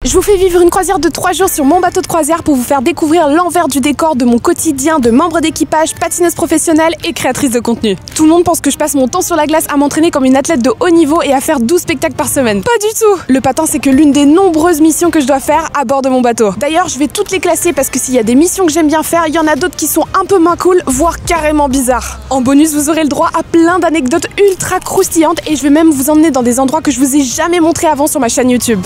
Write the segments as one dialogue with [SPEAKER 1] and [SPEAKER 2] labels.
[SPEAKER 1] Je vous fais vivre une croisière de 3 jours sur mon bateau de croisière pour vous faire découvrir l'envers du décor de mon quotidien de membre d'équipage, patineuse professionnelle et créatrice de contenu. Tout le monde pense que je passe mon temps sur la glace à m'entraîner comme une athlète de haut niveau et à faire 12 spectacles par semaine. Pas du tout! Le patin, c'est que l'une des nombreuses missions que je dois faire à bord de mon bateau. D'ailleurs, je vais toutes les classer parce que s'il y a des missions que j'aime bien faire, il y en a d'autres qui sont un peu moins cool, voire carrément bizarres. En bonus, vous aurez le droit à plein d'anecdotes ultra croustillantes et je vais même vous emmener dans des endroits que je vous ai jamais montrés avant sur ma chaîne YouTube.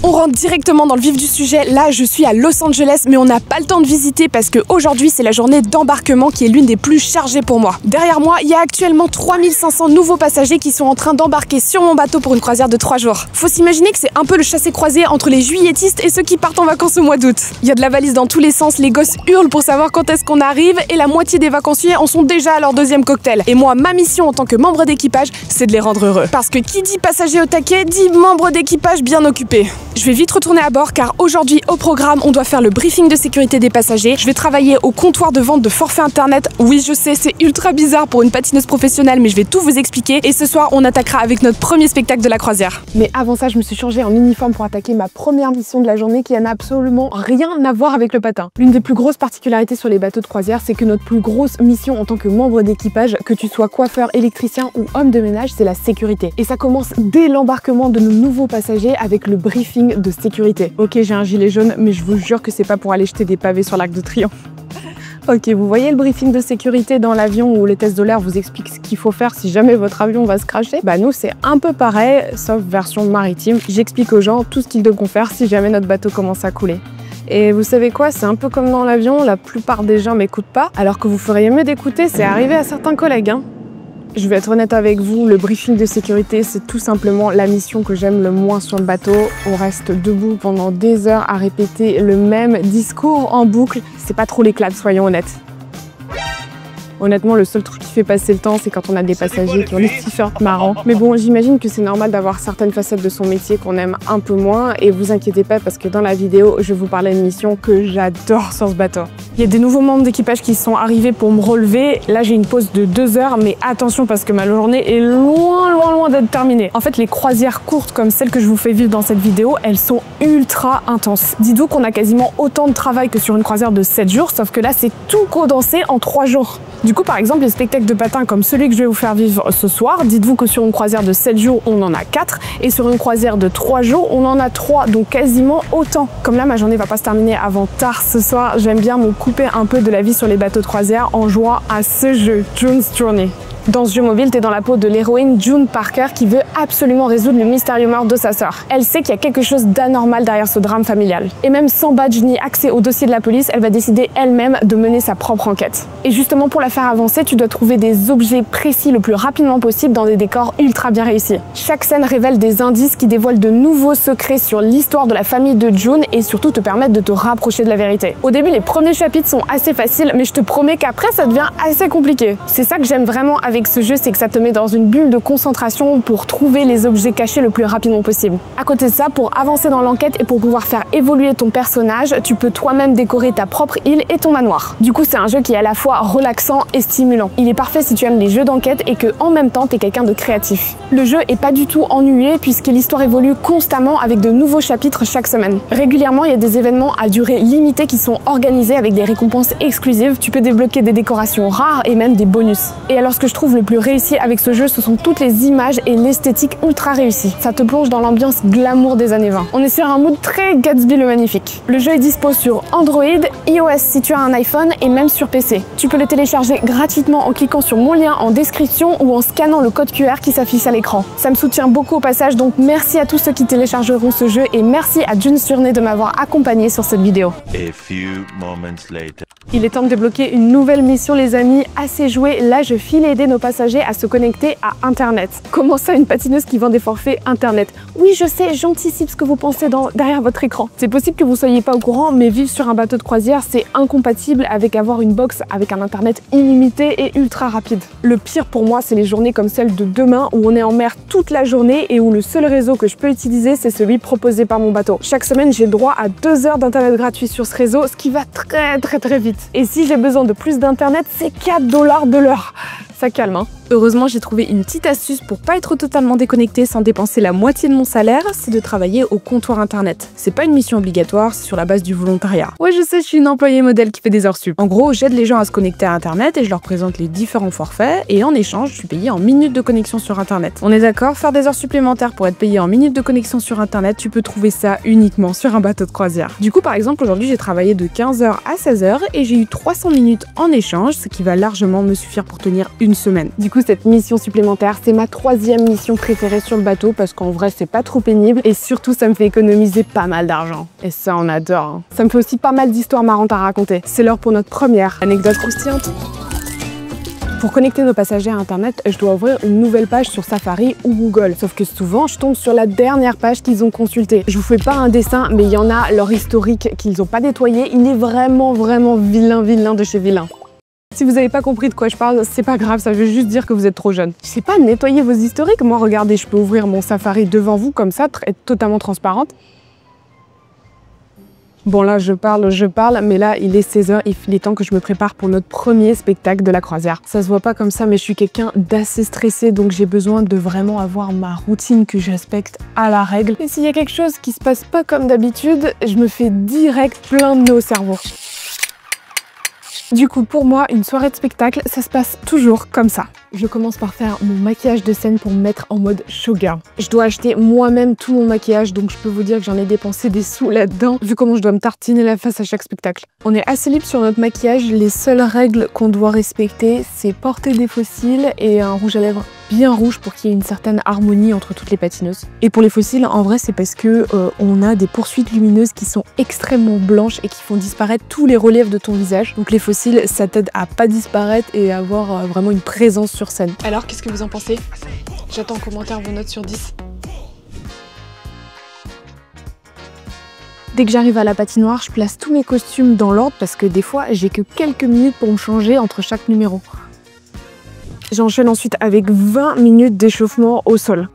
[SPEAKER 1] On rentre directement dans le vif du sujet. Là, je suis à Los Angeles, mais on n'a pas le temps de visiter parce qu'aujourd'hui, c'est la journée d'embarquement qui est l'une des plus chargées pour moi. Derrière moi, il y a actuellement 3500 nouveaux passagers qui sont en train d'embarquer sur mon bateau pour une croisière de 3 jours. Faut s'imaginer que c'est un peu le chassé-croisé entre les juilletistes et ceux qui partent en vacances au mois d'août. Il y a de la valise dans tous les sens, les gosses hurlent pour savoir quand est-ce qu'on arrive et la moitié des vacanciers en sont déjà à leur deuxième cocktail. Et moi, ma mission en tant que membre d'équipage, c'est de les rendre heureux. Parce que qui dit passager au taquet, dit membre d'équipage bien occupé. Je vais vite retourner à bord car aujourd'hui au programme on doit faire le briefing de sécurité des passagers. Je vais travailler au comptoir de vente de forfait internet. Oui je sais c'est ultra bizarre pour une patineuse professionnelle mais je vais tout vous expliquer. Et ce soir on attaquera avec notre premier spectacle de la croisière. Mais avant ça je me suis changée en uniforme pour attaquer ma première mission de la journée qui n'a absolument rien à voir avec le patin. L'une des plus grosses particularités sur les bateaux de croisière c'est que notre plus grosse mission en tant que membre d'équipage, que tu sois coiffeur, électricien ou homme de ménage, c'est la sécurité. Et ça commence dès l'embarquement de nos nouveaux passagers avec le briefing de sécurité. Ok, j'ai un gilet jaune, mais je vous jure que c'est pas pour aller jeter des pavés sur l'Arc de Triomphe. Ok, vous voyez le briefing de sécurité dans l'avion où les tests de l'air vous expliquent ce qu'il faut faire si jamais votre avion va se crasher? Bah nous c'est un peu pareil, sauf version maritime. J'explique aux gens tout ce qu'ils devront faire si jamais notre bateau commence à couler. Et vous savez quoi, c'est un peu comme dans l'avion, la plupart des gens m'écoutent pas, alors que vous feriez mieux d'écouter, c'est arrivé à certains collègues, hein. Je vais être honnête avec vous, le briefing de sécurité, c'est tout simplement la mission que j'aime le moins sur le bateau. On reste debout pendant des heures à répéter le même discours en boucle. C'est pas trop l'éclat, soyons honnêtes. Honnêtement, le seul truc qui fait passer le temps, c'est quand on a des passagers qui ont des t-shirts marrants. Mais bon, j'imagine que c'est normal d'avoir certaines facettes de son métier qu'on aime un peu moins. Et vous inquiétez pas, parce que dans la vidéo, je vais vous parler d'une mission que j'adore sur ce bateau. Il y a des nouveaux membres d'équipage qui sont arrivés pour me relever. Là, j'ai une pause de 2 heures, mais attention parce que ma journée est loin d'être terminée. En fait, les croisières courtes comme celles que je vous fais vivre dans cette vidéo, elles sont ultra intenses. Dites-vous qu'on a quasiment autant de travail que sur une croisière de 7 jours, sauf que là, c'est tout condensé en 3 jours. Du coup, par exemple, les spectacles de patin comme celui que je vais vous faire vivre ce soir, dites-vous que sur une croisière de 7 jours, on en a 4, et sur une croisière de 3 jours, on en a 3, donc quasiment autant. Comme là, ma journée va pas se terminer avant tard ce soir, j'aime bien me couper un peu de la vie sur les bateaux de croisière en jouant à ce jeu, June's Journey. Dans ce jeu mobile, t'es dans la peau de l'héroïne June Parker qui veut absolument résoudre le mystérieux meurtre de sa sœur. Elle sait qu'il y a quelque chose d'anormal derrière ce drame familial. Et même sans badge ni accès au dossier de la police, elle va décider elle-même de mener sa propre enquête. Et justement pour la faire avancer, tu dois trouver des objets précis le plus rapidement possible dans des décors ultra bien réussis. Chaque scène révèle des indices qui dévoilent de nouveaux secrets sur l'histoire de la famille de June et surtout te permettent de te rapprocher de la vérité. Au début, les premiers chapitres sont assez faciles, mais je te promets qu'après ça devient assez compliqué. C'est ça que j'aime vraiment avec ce jeu, c'est que ça te met dans une bulle de concentration pour trouver les objets cachés le plus rapidement possible. À côté de ça, pour avancer dans l'enquête et pour pouvoir faire évoluer ton personnage, tu peux toi-même décorer ta propre île et ton manoir. Du coup, c'est un jeu qui est à la fois relaxant et stimulant. Il est parfait si tu aimes les jeux d'enquête et que en même temps, tu es quelqu'un de créatif. Le jeu est pas du tout ennuyé puisque l'histoire évolue constamment avec de nouveaux chapitres chaque semaine. Régulièrement, il y a des événements à durée limitée qui sont organisés avec des récompenses exclusives. Tu peux débloquer des décorations rares et même des bonus. Et alors, ce que je trouve le plus réussi avec ce jeu, ce sont toutes les images et l'esthétique ultra réussie. Ça te plonge dans l'ambiance glamour des années 20. On est sur un mood très Gatsby le Magnifique. Le jeu est dispo sur Android, iOS si tu as un iPhone et même sur PC. Tu peux le télécharger gratuitement en cliquant sur mon lien en description ou en scannant le code QR qui s'affiche à l'écran. Ça me soutient beaucoup au passage, donc merci à tous ceux qui téléchargeront ce jeu et merci à June's Journey de m'avoir accompagné sur cette vidéo. Il est temps de débloquer une nouvelle mission les amis, assez joué. Là je file aider nos passagers à se connecter à internet. Comment ça une patineuse qui vend des forfaits internet? Oui je sais, j'anticipe ce que vous pensez derrière votre écran. C'est possible que vous soyez pas au courant, mais vivre sur un bateau de croisière c'est incompatible avec avoir une box avec un internet illimité et ultra rapide. Le pire pour moi c'est les journées comme celle de demain où on est en mer toute la journée et où le seul réseau que je peux utiliser c'est celui proposé par mon bateau. Chaque semaine j'ai droit à 2 heures d'internet gratuit sur ce réseau, ce qui va très vite. Et si j'ai besoin de plus d'internet, c'est 4 $ de l'heure. Ça calme hein. Heureusement, j'ai trouvé une petite astuce pour pas être totalement déconnectée sans dépenser la moitié de mon salaire, c'est de travailler au comptoir internet. C'est pas une mission obligatoire, c'est sur la base du volontariat. Ouais, je sais, je suis une employée modèle qui fait des heures sup. En gros, j'aide les gens à se connecter à internet et je leur présente les différents forfaits et en échange, je suis payée en minutes de connexion sur internet. On est d'accord, faire des heures supplémentaires pour être payé en minutes de connexion sur internet, tu peux trouver ça uniquement sur un bateau de croisière. Du coup, par exemple, aujourd'hui, j'ai travaillé de 15h à 16h et j'ai eu 300 minutes en échange, ce qui va largement me suffire pour tenir une semaine. Du coup, cette mission supplémentaire, c'est ma 3e mission préférée sur le bateau parce qu'en vrai, c'est pas trop pénible et surtout, ça me fait économiser pas mal d'argent. Et ça, on adore. Hein. Ça me fait aussi pas mal d'histoires marrantes à raconter. C'est l'heure pour notre première anecdote croustillante. Pour connecter nos passagers à internet, je dois ouvrir une nouvelle page sur Safari ou Google. Sauf que souvent, je tombe sur la dernière page qu'ils ont consultée. Je vous fais pas un dessin, mais il y en a, leur historique qu'ils ont pas nettoyé, il est vraiment vilain de chez vilain. Si vous n'avez pas compris de quoi je parle, c'est pas grave, ça veut juste dire que vous êtes trop jeune. Je sais pas, nettoyer vos historiques. Moi, regardez, je peux ouvrir mon Safari devant vous comme ça, être totalement transparente. Bon là, je parle, mais là, il est 16h, il est temps que je me prépare pour notre premier spectacle de la croisière. Ça se voit pas comme ça, mais je suis quelqu'un d'assez stressé, donc j'ai besoin de vraiment avoir ma routine que je respecte à la règle. Et s'il y a quelque chose qui se passe pas comme d'habitude, je me fais direct plein de nœuds au cerveau. Du coup, pour moi, une soirée de spectacle, ça se passe toujours comme ça. Je commence par faire mon maquillage de scène pour me mettre en mode showgirl. Je dois acheter moi-même tout mon maquillage, donc je peux vous dire que j'en ai dépensé des sous là-dedans, vu comment je dois me tartiner la face à chaque spectacle. On est assez libre sur notre maquillage, les seules règles qu'on doit respecter, c'est porter des faux cils et un rouge à lèvres bien rouge pour qu'il y ait une certaine harmonie entre toutes les patineuses. Et pour les faux cils, en vrai, c'est parce que on a des poursuites lumineuses qui sont extrêmement blanches et qui font disparaître tous les reliefs de ton visage. Donc les faux cils, ça t'aide à pas disparaître et à avoir vraiment une présence sur scène. Alors, qu'est-ce que vous en pensez? J'attends en commentaire vos notes sur 10. Dès que j'arrive à la patinoire, je place tous mes costumes dans l'ordre parce que des fois, j'ai que quelques minutes pour me changer entre chaque numéro. J'enchaîne ensuite avec 20 minutes d'échauffement au sol.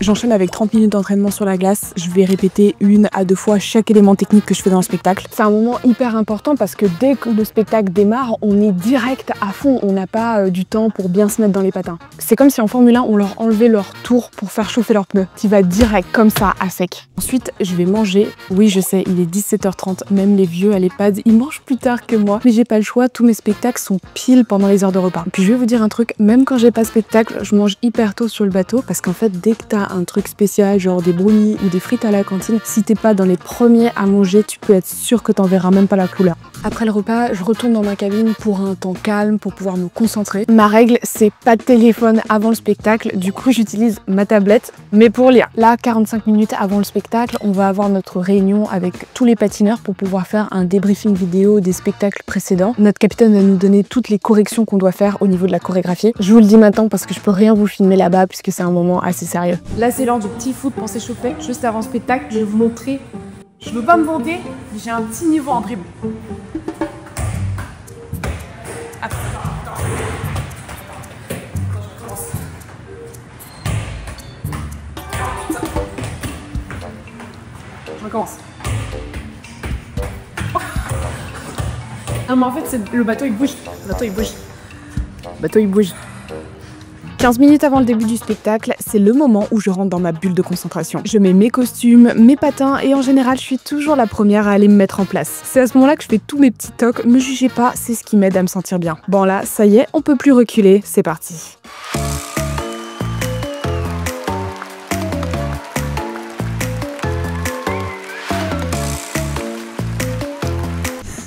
[SPEAKER 1] J'enchaîne avec 30 minutes d'entraînement sur la glace. Je vais répéter 1 à 2 fois chaque élément technique que je fais dans le spectacle. C'est un moment hyper important parce que dès que le spectacle démarre, on est direct à fond. On n'a pas du temps pour bien se mettre dans les patins. C'est comme si en Formule 1, on leur enlevait leur tour pour faire chauffer leurs pneus. Tu vas direct comme ça à sec. Ensuite, je vais manger. Oui, je sais, il est 17h30. Même les vieux à l'EHPAD, ils mangent plus tard que moi. Mais j'ai pas le choix. Tous mes spectacles sont pile pendant les heures de repas. Puis je vais vous dire un truc. Même quand j'ai pas spectacle, je mange hyper tôt sur le bateau parce qu'en fait, dès que t'as un truc spécial, genre des brownies ou des frites à la cantine, si t'es pas dans les premiers à manger, tu peux être sûr que t'en verras même pas la couleur. Après le repas, je retourne dans ma cabine pour un temps calme, pour pouvoir me concentrer. Ma règle, c'est pas de téléphone avant le spectacle, du coup j'utilise ma tablette, mais pour lire. Là, 45 minutes avant le spectacle, on va avoir notre réunion avec tous les patineurs pour pouvoir faire un débriefing vidéo des spectacles précédents. Notre capitaine va nous donner toutes les corrections qu'on doit faire au niveau de la chorégraphie. Je vous le dis maintenant parce que je peux rien vous filmer là-bas puisque c'est un moment assez sérieux. Là, c'est l'heure du petit foot pour s'échauffer. Juste avant le spectacle, je vais vous montrer. Je veux pas me vanter, mais j'ai un petit niveau en dribble. Je recommence. Ah mais en fait, le bateau il bouge. Le bateau il bouge. Le bateau il bouge. 15 minutes avant le début du spectacle, c'est le moment où je rentre dans ma bulle de concentration. Je mets mes costumes, mes patins et en général, je suis toujours la première à aller me mettre en place. C'est à ce moment-là que je fais tous mes petits tocs, me jugez pas, c'est ce qui m'aide à me sentir bien. Bon là, ça y est, on peut plus reculer, c'est parti.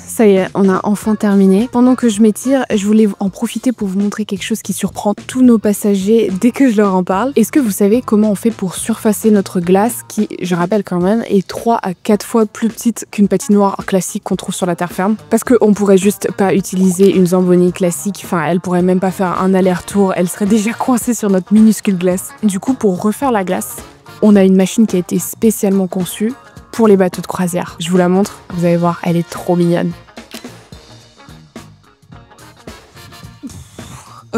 [SPEAKER 1] Ça y est, on a enfin terminé. Pendant que je m'étire, je voulais en profiter pour vous montrer quelque chose qui surprend tous nos passagers dès que je leur en parle. Est-ce que vous savez comment on fait pour surfacer notre glace qui, je rappelle quand même, est 3 à 4 fois plus petite qu'une patinoire classique qu'on trouve sur la terre ferme? Parce qu'on pourrait juste pas utiliser une Zamboni classique, enfin elle pourrait même pas faire un aller-retour, elle serait déjà coincée sur notre minuscule glace. Du coup, pour refaire la glace, on a une machine qui a été spécialement conçue pour les bateaux de croisière. Je vous la montre, vous allez voir, elle est trop mignonne.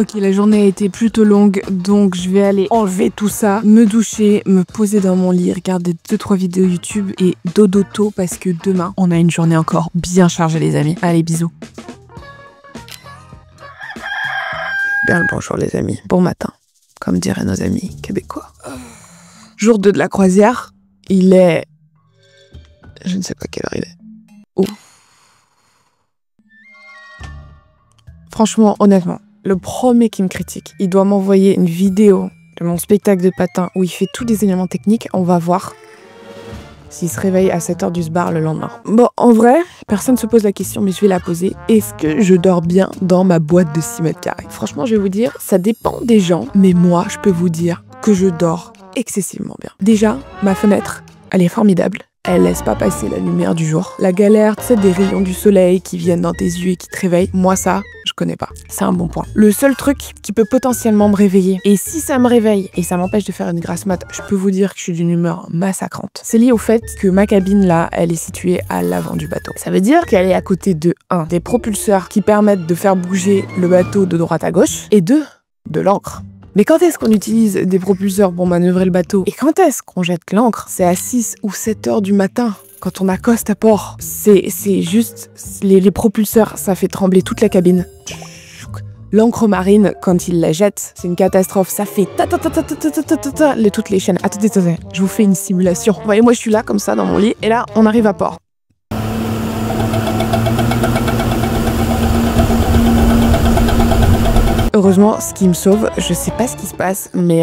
[SPEAKER 1] Ok, la journée a été plutôt longue, donc je vais aller enlever tout ça, me doucher, me poser dans mon lit, regarder 2-3 vidéos YouTube et dodo tôt parce que demain, on a une journée encore bien chargée les amis. Allez, bisous. Bien le bonjour les amis, bon matin, comme diraient nos amis québécois. Jour 2 de la croisière, il est... Je ne sais pas quelle heure il est. Oh. Franchement, honnêtement, le premier qui me critique, il doit m'envoyer une vidéo de mon spectacle de patin où il fait tous les éléments techniques. On va voir s'il se réveille à 7h du sbar le lendemain. Bon, en vrai, personne se pose la question, mais je vais la poser. Est-ce que je dors bien dans ma boîte de 6 mètres carrés? Franchement, je vais vous dire, ça dépend des gens, mais moi, je peux vous dire que je dors excessivement bien. Déjà, ma fenêtre, elle est formidable. Elle laisse pas passer la lumière du jour. La galère, tu sais, des rayons du soleil qui viennent dans tes yeux et qui te réveillent, moi ça, je connais pas. C'est un bon point. Le seul truc qui peut potentiellement me réveiller, et si ça me réveille et ça m'empêche de faire une grasse mat, je peux vous dire que je suis d'une humeur massacrante. C'est lié au fait que ma cabine là, elle est située à l'avant du bateau. Ça veut dire qu'elle est à côté de 1. Des propulseurs qui permettent de faire bouger le bateau de droite à gauche, et 2. De l'ancre. Mais quand est-ce qu'on utilise des propulseurs pour manœuvrer le bateau? Et quand est-ce qu'on jette l'ancre? C'est à 6 ou 7 heures du matin, quand on accoste à port. C'est juste... Les propulseurs, ça fait trembler toute la cabine. L'ancre marine, quand il la jette, c'est une catastrophe. Ça fait toutes les chaînes. Attendez, je vous fais une simulation. Vous voyez, moi je suis là, comme ça, dans mon lit, et là, on arrive à port. Heureusement, ce qui me sauve, je sais pas ce qui se passe, mais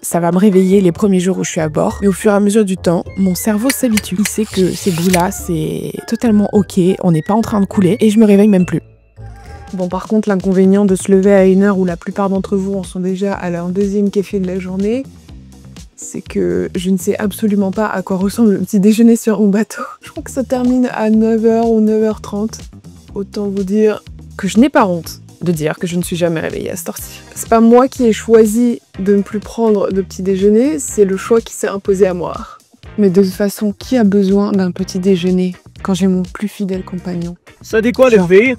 [SPEAKER 1] ça va me réveiller les premiers jours où je suis à bord. Mais au fur et à mesure du temps, mon cerveau s'habitue. Il sait que ces bruits-là, c'est totalement ok, on n'est pas en train de couler, et je me réveille même plus. Bon, par contre, l'inconvénient de se lever à une heure où la plupart d'entre vous en sont déjà à leur deuxième café de la journée, c'est que je ne sais absolument pas à quoi ressemble le petit déjeuner sur mon bateau. Je crois que ça termine à 9h ou 9h30. Autant vous dire que je n'ai pas honte de dire que je ne suis jamais réveillée à cette heure-ci. C'est pas moi qui ai choisi de ne plus prendre de petit déjeuner, c'est le choix qui s'est imposé à moi. Mais de toute façon, qui a besoin d'un petit déjeuner quand j'ai mon plus fidèle compagnon?
[SPEAKER 2] Ça dit quoi les filles?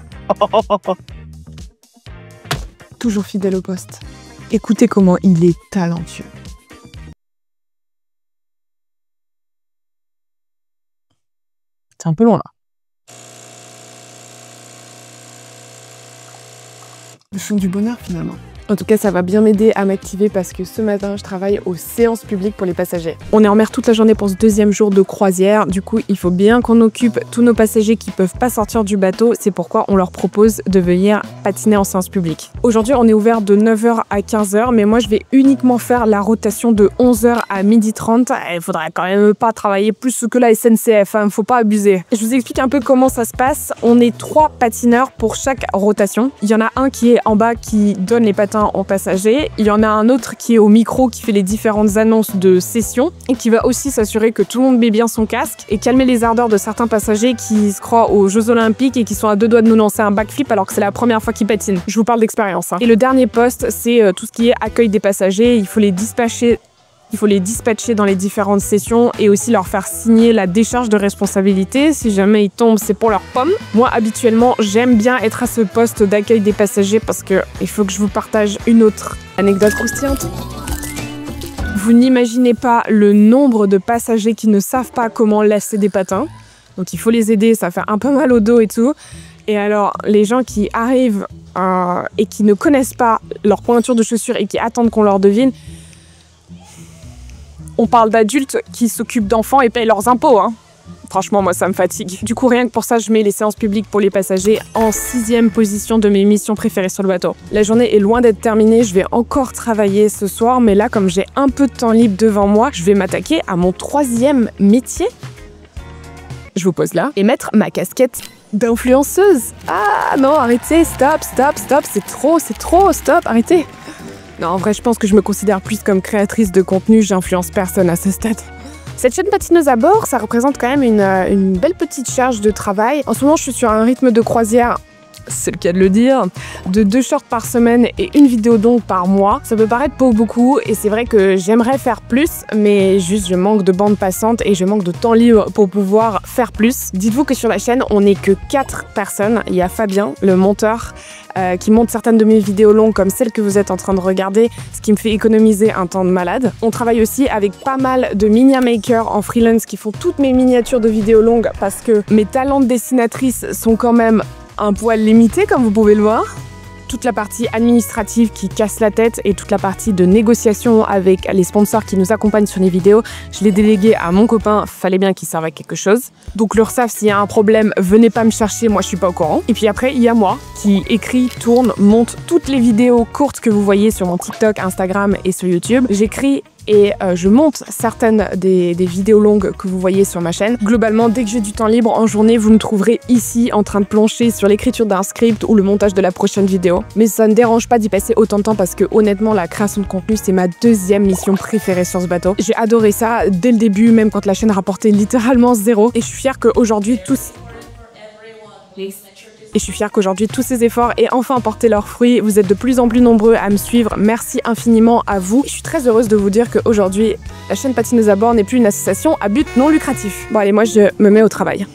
[SPEAKER 1] Toujours fidèle au poste. Écoutez comment il est talentueux. C'est un peu long là. Le son du bonheur finalement. En tout cas, ça va bien m'aider à m'activer parce que ce matin, je travaille aux séances publiques pour les passagers. On est en mer toute la journée pour ce deuxième jour de croisière. Du coup, il faut bien qu'on occupe tous nos passagers qui peuvent pas sortir du bateau. C'est pourquoi on leur propose de venir patiner en séance publique. Aujourd'hui, on est ouvert de 9h à 15h, mais moi, je vais uniquement faire la rotation de 11h à 12h30. Il faudrait quand même pas travailler plus que la SNCF, hein, faut pas abuser. Je vous explique un peu comment ça se passe. On est 3 patineurs pour chaque rotation. Il y en a un qui est en bas qui donne les patins aux passagers. Il y en a un autre qui est au micro qui fait les différentes annonces de session et qui va aussi s'assurer que tout le monde met bien son casque et calmer les ardeurs de certains passagers qui se croient aux Jeux Olympiques et qui sont à 2 doigts de nous lancer un backflip alors que c'est la première fois qu'ils patinent. Je vous parle d'expérience. Hein. Et le dernier poste, c'est tout ce qui est accueil des passagers. Il faut les dispatcher dans les différentes sessions et aussi leur faire signer la décharge de responsabilité. Si jamais ils tombent, c'est pour leur pomme. Moi, habituellement, j'aime bien être à ce poste d'accueil des passagers parce que il faut que je vous partage une autre anecdote croustillante. Vous n'imaginez pas le nombre de passagers qui ne savent pas comment lasser des patins. Donc il faut les aider, ça fait un peu mal au dos et tout. Et alors, les gens qui arrivent et qui ne connaissent pas leur pointure de chaussures et qui attendent qu'on leur devine, on parle d'adultes qui s'occupent d'enfants et payent leurs impôts, hein. Franchement, moi, ça me fatigue. Du coup, rien que pour ça, je mets les séances publiques pour les passagers en 6e position de mes missions préférées sur le bateau. La journée est loin d'être terminée, je vais encore travailler ce soir, mais là, comme j'ai un peu de temps libre devant moi, je vais m'attaquer à mon 3e métier. Je vous pose là et mettre ma casquette d'influenceuse. Ah non, arrêtez, stop, c'est trop, stop, arrêtez. Non, en vrai, je pense que je me considère plus comme créatrice de contenu, j'influence personne à ce stade. Cette chaîne patineuse à bord, ça représente quand même une belle petite charge de travail. En ce moment, je suis sur un rythme de croisière c'est le cas de le dire, de 2 shorts par semaine et une vidéo donc par mois. Ça peut paraître pas beaucoup et c'est vrai que j'aimerais faire plus, mais juste je manque de bande passante et je manque de temps libre pour pouvoir faire plus. Dites-vous que sur la chaîne, on n'est que 4 personnes. Il y a Fabien, le monteur, qui monte certaines de mes vidéos longues comme celle que vous êtes en train de regarder, ce qui me fait économiser un temps de malade. On travaille aussi avec pas mal de miniamakers en freelance qui font toutes mes miniatures de vidéos longues parce que mes talents de dessinatrice sont quand même un poil limité comme vous pouvez le voir. Toute la partie administrative qui casse la tête et toute la partie de négociation avec les sponsors qui nous accompagnent sur les vidéos, je l'ai délégué à mon copain, fallait bien qu'il serve à quelque chose. Donc l'URSSAF, s'il y a un problème, venez pas me chercher, moi je suis pas au courant. Et puis après, il y a moi qui écrit, tourne, monte toutes les vidéos courtes que vous voyez sur mon TikTok, Instagram et sur YouTube. J'écris et je monte certaines des vidéos longues que vous voyez sur ma chaîne. Globalement, dès que j'ai du temps libre en journée, vous me trouverez ici en train de plancher sur l'écriture d'un script ou le montage de la prochaine vidéo. Mais ça ne dérange pas d'y passer autant de temps parce que honnêtement, la création de contenu, c'est ma deuxième mission préférée sur ce bateau. J'ai adoré ça dès le début, même quand la chaîne rapportait littéralement 0. Et je suis fière qu'aujourd'hui, tous ces efforts aient enfin porté leurs fruits. Vous êtes de plus en plus nombreux à me suivre. Merci infiniment à vous. Je suis très heureuse de vous dire qu'aujourd'hui, la chaîne Patineuse à bord n'est plus une association à but non lucratif. Bon allez, moi je me mets au travail.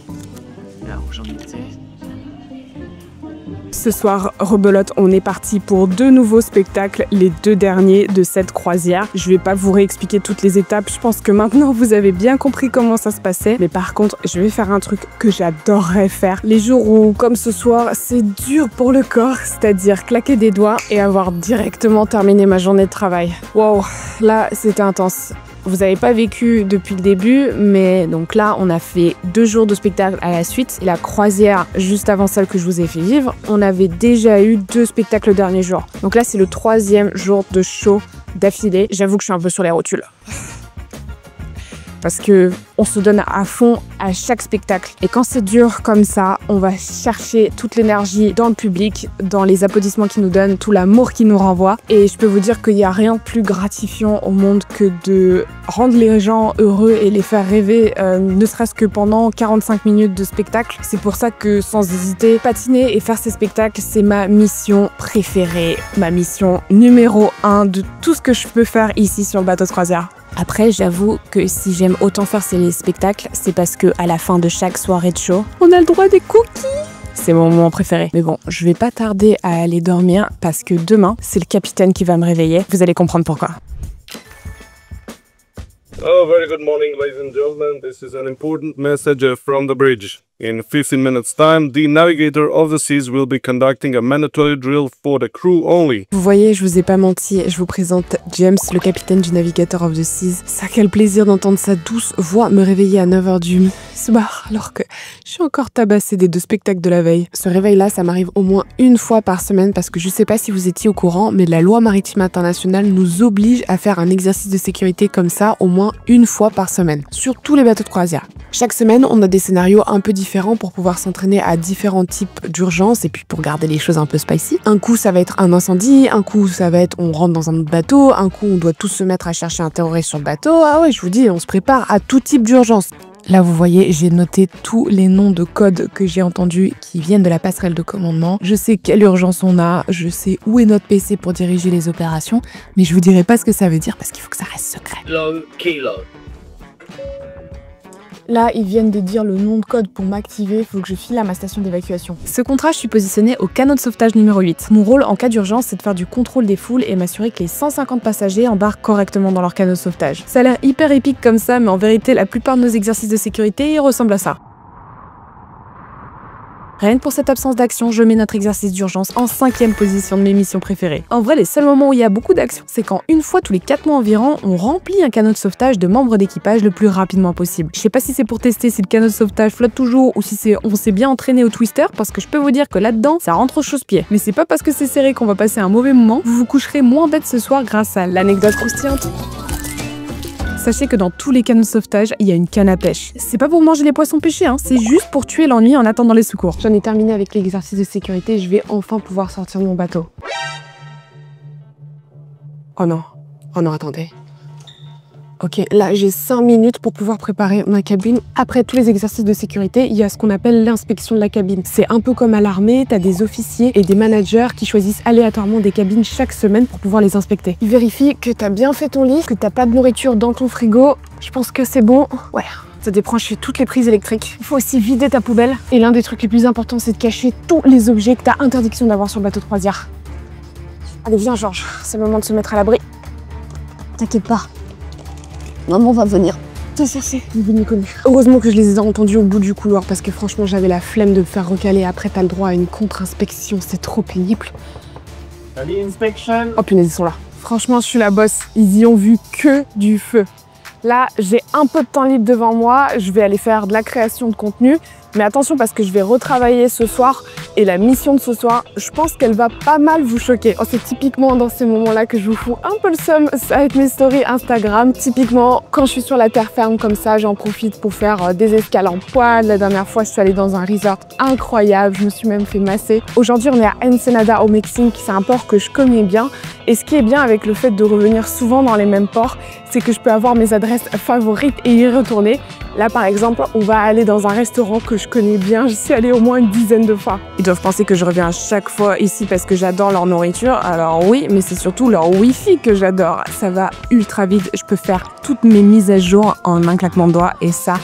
[SPEAKER 1] Ce soir, rebelote, on est parti pour 2 nouveaux spectacles, les 2 derniers de cette croisière. Je vais pas vous réexpliquer toutes les étapes, je pense que maintenant vous avez bien compris comment ça se passait. Mais par contre, je vais faire un truc que j'adorerais faire. Les jours où, comme ce soir, c'est dur pour le corps, c'est-à-dire claquer des doigts et avoir directement terminé ma journée de travail. Wow, là c'était intense. Vous n'avez pas vécu depuis le début, mais donc là, on a fait 2 jours de spectacle à la suite. Et la croisière, juste avant celle que je vous ai fait vivre, on avait déjà eu 2 spectacles le dernier jour. Donc là, c'est le 3e jour de show d'affilée. J'avoue que je suis un peu sur les rotules. Parce que on se donne à fond à chaque spectacle. Et quand c'est dur comme ça, on va chercher toute l'énergie dans le public, dans les applaudissements qu'ils nous donnent, tout l'amour qu'ils nous renvoient. Et je peux vous dire qu'il n'y a rien de plus gratifiant au monde que de rendre les gens heureux et les faire rêver, ne serait-ce que pendant 45 minutes de spectacle. C'est pour ça que, sans hésiter, patiner et faire ces spectacles, c'est ma mission préférée, ma mission numéro 1 de tout ce que je peux faire ici sur le bateau de croisière. Après, j'avoue que si j'aime autant faire ces spectacles, c'est parce que à la fin de chaque soirée de show, on a le droit des cookies. C'est mon moment préféré. Mais bon, je vais pas tarder à aller dormir parce que demain, c'est le capitaine qui va me réveiller. Vous allez comprendre pourquoi.
[SPEAKER 2] Oh, very good morning, ladies and gentlemen. This is an important message from the bridge. In 15 minutes' time, the navigator of the seas will be conducting a mandatory drill for the crew only.
[SPEAKER 1] Vous voyez, je vous ai pas menti, je vous présente James, le capitaine du Navigator of the Seas. Ça, quel plaisir d'entendre sa douce voix me réveiller à 9h du soir, alors que je suis encore tabassée des 2 spectacles de la veille. Ce réveil-là, ça m'arrive au moins une fois par semaine parce que je sais pas si vous étiez au courant, mais la loi maritime internationale nous oblige à faire un exercice de sécurité comme ça au moins une fois par semaine, sur tous les bateaux de croisière. Chaque semaine, on a des scénarios un peu différents pour pouvoir s'entraîner à différents types d'urgences et puis pour garder les choses un peu spicy. Un coup, ça va être un incendie, un coup, ça va être on rentre dans un autre bateau, un coup, on doit tous se mettre à chercher un terroriste sur le bateau. Ah ouais, je vous dis, on se prépare à tout type d'urgence. Là, vous voyez, j'ai noté tous les noms de codes que j'ai entendus qui viennent de la passerelle de commandement. Je sais quelle urgence on a, je sais où est notre PC pour diriger les opérations, mais je vous dirai pas ce que ça veut dire parce qu'il faut que ça reste secret.
[SPEAKER 2] Low kilo.
[SPEAKER 1] Là, ils viennent de dire le nom de code pour m'activer, il faut que je file à ma station d'évacuation. Ce contrat, je suis positionnée au canot de sauvetage numéro 8. Mon rôle en cas d'urgence, c'est de faire du contrôle des foules et m'assurer que les 150 passagers embarquent correctement dans leur canot de sauvetage. Ça a l'air hyper épique comme ça, mais en vérité, la plupart de nos exercices de sécurité, ils ressemblent à ça. Rien que pour cette absence d'action, je mets notre exercice d'urgence en 5e position de mes missions préférées. En vrai, les seuls moments où il y a beaucoup d'action, c'est quand une fois tous les 4 mois environ, on remplit un canot de sauvetage de membres d'équipage le plus rapidement possible. Je sais pas si c'est pour tester si le canot de sauvetage flotte toujours ou si on s'est bien entraîné au twister, parce que je peux vous dire que là-dedans, ça rentre au chausse-pied. Mais c'est pas parce que c'est serré qu'on va passer un mauvais moment, vous vous coucherez moins bête ce soir grâce à l'anecdote croustillante. Sachez que dans tous les canots de sauvetage, il y a une canne à pêche. C'est pas pour manger les poissons pêchés, hein, c'est juste pour tuer l'ennui en attendant les secours. J'en ai terminé avec l'exercice de sécurité, je vais enfin pouvoir sortir de mon bateau. Oh non, attendez. Ok, là j'ai 5 minutes pour pouvoir préparer ma cabine. Après tous les exercices de sécurité, il y a ce qu'on appelle l'inspection de la cabine. C'est un peu comme à l'armée, t'as des officiers et des managers qui choisissent aléatoirement des cabines chaque semaine pour pouvoir les inspecter. Ils vérifient que t'as bien fait ton lit, que t'as pas de nourriture dans ton frigo. Je pense que c'est bon. Ouais. Ça débranche toutes les prises électriques. Il faut aussi vider ta poubelle. Et l'un des trucs les plus importants, c'est de cacher tous les objets que t'as interdiction d'avoir sur le bateau de croisière. Allez, viens Georges, c'est le moment de se mettre à l'abri.
[SPEAKER 3] T'inquiète pas. Maman va venir te chercher.
[SPEAKER 1] Heureusement que je les ai entendus au bout du couloir parce que franchement j'avais la flemme de me faire recaler. Après t'as le droit à une contre-inspection, c'est trop pénible. Oh punaise, ils sont là. Franchement je suis la boss, ils y ont vu que du feu. Là j'ai un peu de temps libre devant moi, je vais aller faire de la création de contenu. Mais attention parce que je vais retravailler ce soir et la mission de ce soir, je pense qu'elle va pas mal vous choquer. Oh, c'est typiquement dans ces moments-là que je vous fous un peu le seum avec mes stories Instagram. Typiquement, quand je suis sur la terre ferme comme ça, j'en profite pour faire des escales en poil. La dernière fois, je suis allée dans un resort incroyable, je me suis même fait masser. Aujourd'hui, on est à Ensenada au Mexique, c'est un port que je connais bien. Et ce qui est bien avec le fait de revenir souvent dans les mêmes ports, c'est que je peux avoir mes adresses favorites et y retourner. Là, par exemple, on va aller dans un restaurant que je connais bien. J'y suis allée au moins une dizaine de fois. Ils doivent penser que je reviens à chaque fois ici parce que j'adore leur nourriture. Alors oui, mais c'est surtout leur Wi-Fi que j'adore. Ça va ultra vite. Je peux faire toutes mes mises à jour en un claquement de doigts et ça,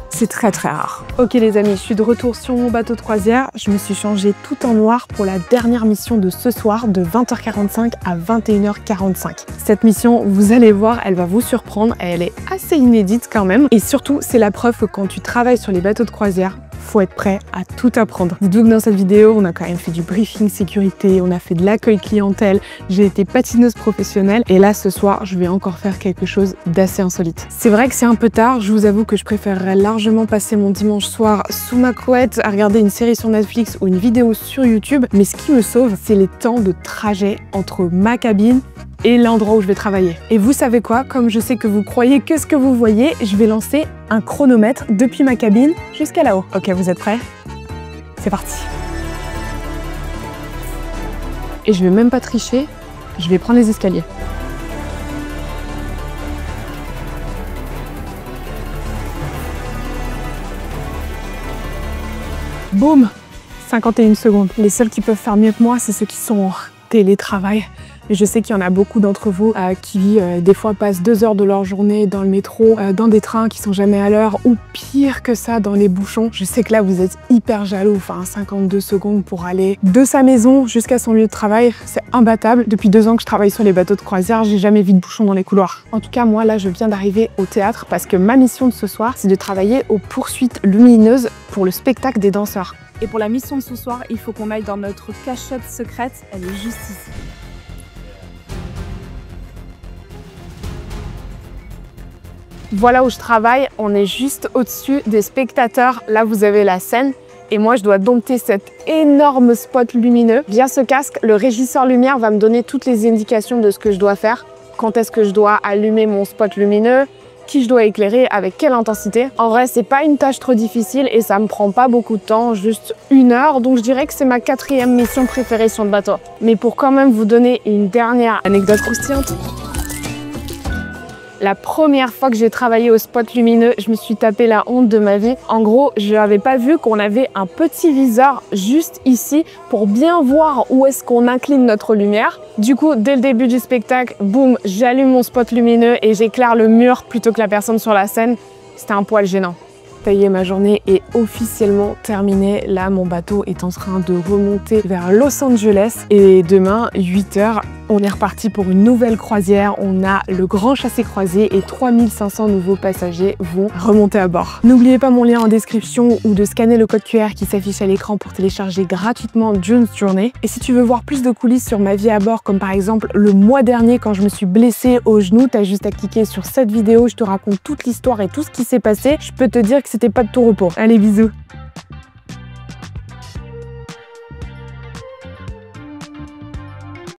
[SPEAKER 1] c'est très très rare. Ok les amis, je suis de retour sur mon bateau de croisière. Je me suis changée tout en noir pour la dernière mission de ce soir de 20h45 à 21h45. Cette mission, vous allez voir, elle va vous surprendre. Elle est assez inédite quand même. Et surtout, c'est la preuve que quand tu travailles sur les bateaux de croisière, faut être prêt à tout apprendre. Dites-vous que dans cette vidéo, on a quand même fait du briefing sécurité, on a fait de l'accueil clientèle, j'ai été patineuse professionnelle et là ce soir, je vais encore faire quelque chose d'assez insolite. C'est vrai que c'est un peu tard, je vous avoue que je préférerais largement passer mon dimanche soir sous ma couette à regarder une série sur Netflix ou une vidéo sur YouTube, mais ce qui me sauve, c'est les temps de trajet entre ma cabine et l'endroit où je vais travailler. Et vous savez quoi? Comme je sais que vous croyez que ce que vous voyez, je vais lancer un chronomètre depuis ma cabine jusqu'à là-haut. Ok, vous êtes prêts? C'est parti. Et je vais même pas tricher, je vais prendre les escaliers. Boum! 51 secondes. Les seuls qui peuvent faire mieux que moi, c'est ceux qui sont en télétravail. Je sais qu'il y en a beaucoup d'entre vous qui des fois passent 2 heures de leur journée dans le métro, dans des trains qui sont jamais à l'heure ou pire que ça dans les bouchons. Je sais que là vous êtes hyper jaloux, enfin 52 secondes pour aller de sa maison jusqu'à son lieu de travail, c'est imbattable. Depuis 2 ans que je travaille sur les bateaux de croisière, j'ai jamais vu de bouchons dans les couloirs. En tout cas moi là je viens d'arriver au théâtre parce que ma mission de ce soir c'est de travailler aux poursuites lumineuses pour le spectacle des danseurs. Et pour la mission de ce soir, il faut qu'on aille dans notre cachette secrète, elle est juste ici. Voilà où je travaille, on est juste au-dessus des spectateurs. Là, vous avez la scène. Et moi, je dois dompter cet énorme spot lumineux. Via ce casque, le régisseur lumière va me donner toutes les indications de ce que je dois faire. Quand est-ce que je dois allumer mon spot lumineux, qui je dois éclairer, avec quelle intensité. En vrai, c'est pas une tâche trop difficile et ça me prend pas beaucoup de temps, juste 1 heure. Donc je dirais que c'est ma 4e mission préférée sur le bateau. Mais pour quand même vous donner une dernière anecdote croustillante, la première fois que j'ai travaillé au spot lumineux, je me suis tapé la honte de ma vie. En gros, je n'avais pas vu qu'on avait un petit viseur juste ici pour bien voir où est-ce qu'on incline notre lumière. Du coup, dès le début du spectacle, boum, j'allume mon spot lumineux et j'éclaire le mur plutôt que la personne sur la scène. C'était un poil gênant. Ça y est, ma journée est officiellement terminée. Là, mon bateau est en train de remonter vers Los Angeles. Et demain, 8 h, on est reparti pour une nouvelle croisière. On a le grand chassé-croisé et 3500 nouveaux passagers vont remonter à bord. N'oubliez pas mon lien en description ou de scanner le code QR qui s'affiche à l'écran pour télécharger gratuitement June's Journey. Et si tu veux voir plus de coulisses sur ma vie à bord, comme par exemple le mois dernier quand je me suis blessée au genou, t'as juste à cliquer sur cette vidéo. Je te raconte toute l'histoire et tout ce qui s'est passé. Je peux te dire que c'était pas de tout repos. Allez, bisous!